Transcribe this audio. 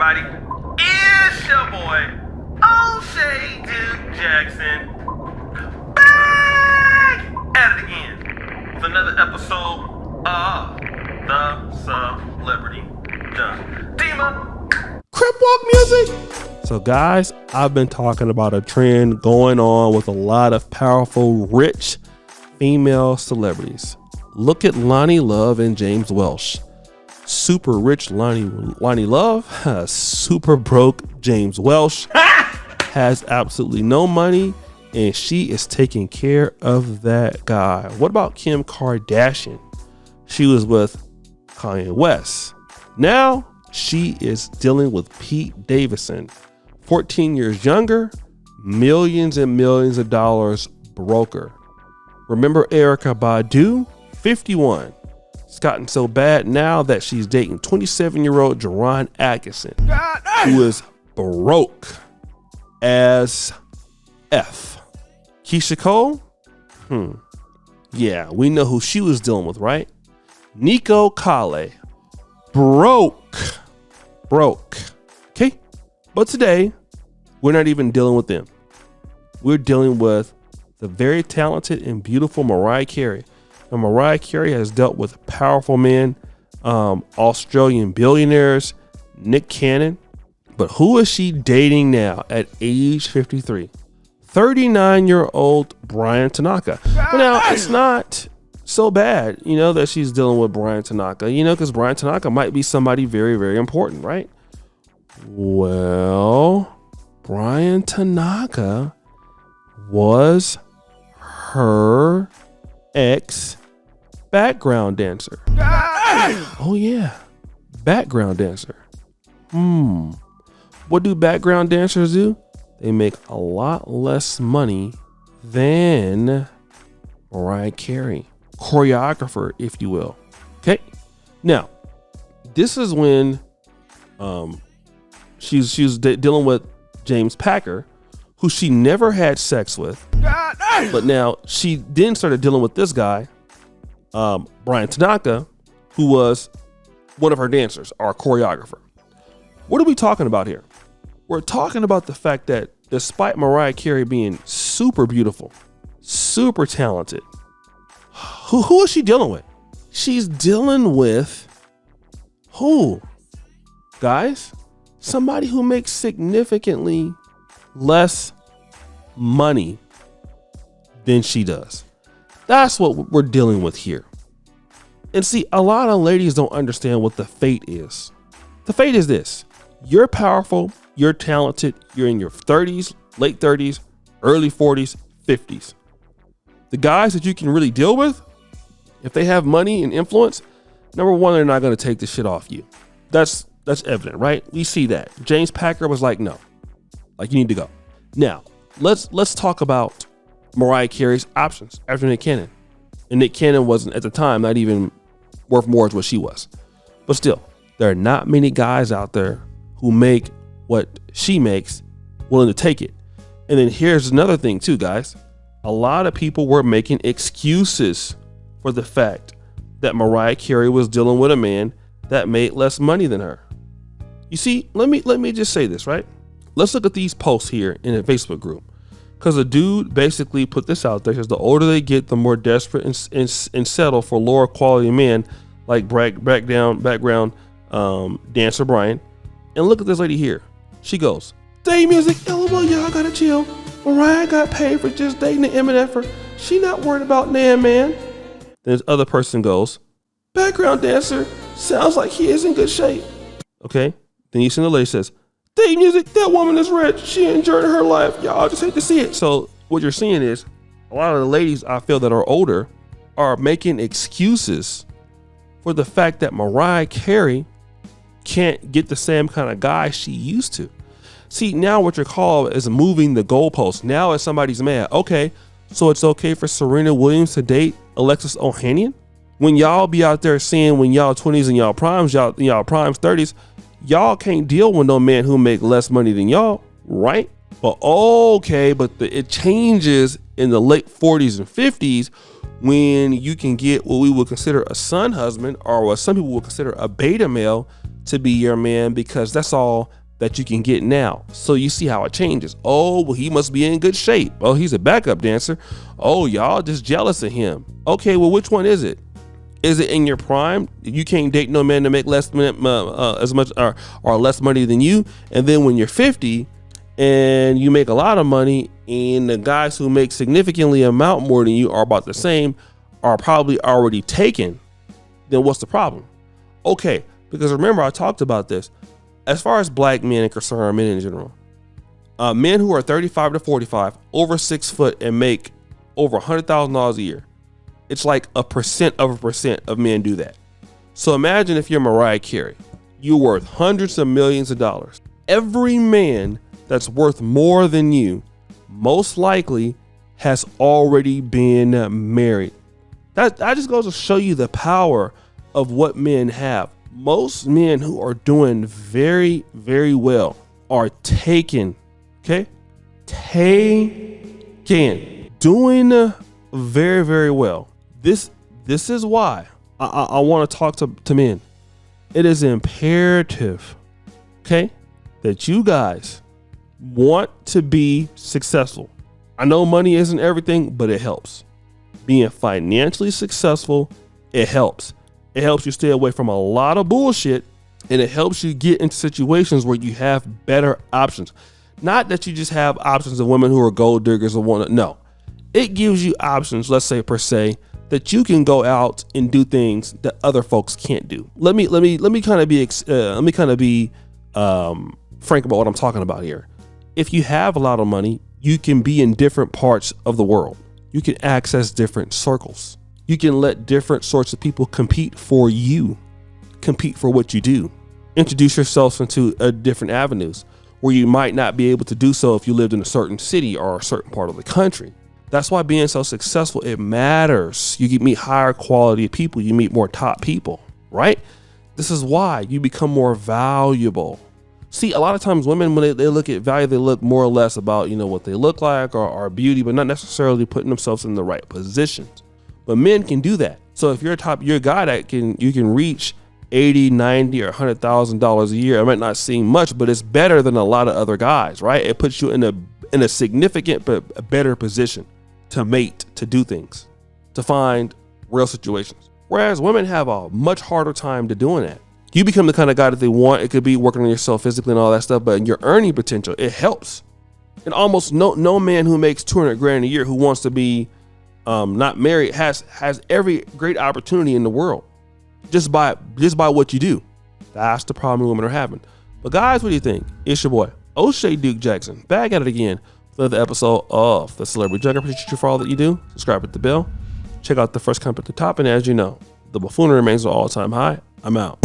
everybody? It's your boy, O'Shea Duke Jackson, back at it again with another episode of The Celebrity Junk. Demon. Crip Walk music. So guys, I've been talking about a trend going on with a lot of powerful, rich female celebrities. Look at Loni Love and James Welsh. Super rich Loni Love, super broke James Welsh, has absolutely no money, and she is taking care of that guy. What about Kim Kardashian? She was with Kanye West. Now she is dealing with Pete Davidson, 14 years younger, millions and millions of dollars broker. Remember Erykah Badu, 51. It's gotten so bad now that she's dating 27-year-old Jerron Atkinson, who is broke as F. Keisha Cole? Yeah, we know who she was dealing with, right? Nico Kale. Broke. Okay? But today, we're not even dealing with them. We're dealing with the very talented and beautiful Mariah Carey. And Mariah Carey has dealt with powerful men, Australian billionaires, Nick Cannon. But who is she dating now at age 53? 39-year-old Brian Tanaka. But now, it's not so bad, that she's dealing with Brian Tanaka, because Brian Tanaka might be somebody very, very important, right? Well, Brian Tanaka was her ex background dancer. Oh yeah, background dancer. What do background dancers do? They make a lot less money than Mariah Carey, choreographer, if you will. Okay, now this is when she's dealing with James Packer, who she never had sex with, but now she then started dealing with this guy, Brian Tanaka, who was one of her dancers, our choreographer. What are we talking about here? We're talking about the fact that despite Mariah Carey being super beautiful, super talented, who is she dealing with? She's dealing with who? Guys, somebody who makes significantly less money than she does. That's what we're dealing with here. And see, a lot of ladies don't understand what the fate is. The fate is this: you're powerful, you're talented, you're in your 30s, late 30s, early 40s, 50s. The guys that you can really deal with, if they have money and influence, number one, they're not going to take the shit off you. That's evident, right? We see that. James Packer was like, no, like, you need to go. Now, let's talk about Mariah Carey's options after Nick Cannon. And Nick Cannon wasn't at the time not even worth more as what she was. But still, there are not many guys out there who make what she makes willing to take it. And then here's another thing too, guys. A lot of people were making excuses for the fact that Mariah Carey was dealing with a man that made less money than her. You see, let me just say this, right? Let's look at these posts here in a Facebook group. Because a dude basically put this out there. Says the older they get, the more desperate and settle for lower quality men like background dancer Brian. And look at this lady here. She goes, "Day music, LOL, y'all gotta chill. Mariah got paid for just dating the MFer. She not worried about Nan man." Then this other person goes, "Background dancer, sounds like he is in good shape." Okay. Then you see the lady says, "Day music, that woman is rich. She enjoyed her life. Y'all just hate to see it." So what you're seeing is a lot of the ladies I feel that are older are making excuses for the fact that Mariah Carey can't get the same kind of guy she used to. See, now what you're called is moving the goalpost. Now if somebody's mad, okay, so it's okay for Serena Williams to date Alexis Ohanian? When y'all be out there saying when y'all 20s and y'all primes, y'all 30s, y'all can't deal with no man who make less money than y'all, right? But okay, but it changes in the late 40s and 50s when you can get what we would consider a son husband, or what some people would consider a beta male, to be your man because that's all that you can get now. So you see how it changes. Oh, well, he must be in good shape. Oh, he's a backup dancer. Oh, y'all just jealous of him. Okay, well, which one is it? Is it in your prime? You can't date no man to make less as much or less money than you. And then when you're 50 and you make a lot of money, and the guys who make significantly amount more than you are about the same are probably already taken, then what's the problem? Okay, because remember I talked about this. As far as black men are concerned, men in general, men who are 35 to 45, over 6 foot, and make over $100,000 a year, it's like 1% of men do that. So imagine if you're Mariah Carey, you're worth hundreds of millions of dollars. Every man that's worth more than you most likely has already been married. That just goes to show you the power of what men have. Most men who are doing very, very well are taken, okay? Taken. Doing very, very well. This is why I want to talk to men. It is imperative, okay, that you guys want to be successful. I know money isn't everything, but it helps. Being financially successful, it helps. It helps you stay away from a lot of bullshit, and it helps you get into situations where you have better options. Not that you just have options of women who are gold diggers or want to, no. It gives you options, let's say per se, that you can go out and do things that other folks can't do. Let me kind of be frank about what I'm talking about here. If you have a lot of money, you can be in different parts of the world. You can access different circles. You can let different sorts of people compete for you, compete for what you do. Introduce yourselves into different avenues where you might not be able to do so if you lived in a certain city or a certain part of the country. That's why being so successful, it matters. You meet higher quality people. You meet more top people, right? This is why you become more valuable. See, a lot of times women, when they look at value, they look more or less about, what they look like or beauty, but not necessarily putting themselves in the right positions. But men can do that. So if you're a guy that you can reach $80, $90, or $100,000 a year, it might not seem much, but it's better than a lot of other guys, right? It puts you in a significant but a better position to mate, to do things, to find real situations. Whereas women have a much harder time to doing that. You become the kind of guy that they want. It could be working on yourself physically and all that stuff, but in your earning potential, it helps. And almost no man who makes $200,000 a year who wants to be not married has every great opportunity in the world just by what you do. That's the problem women are having. But guys, what do you think? It's your boy O'Shea Duke Jackson back at it again for another episode of The Celebrity Jungle. Appreciate you for all that you do. Subscribe at the bell. Check out the first comment at the top. And as you know, the buffoonery remains an all-time high. I'm out.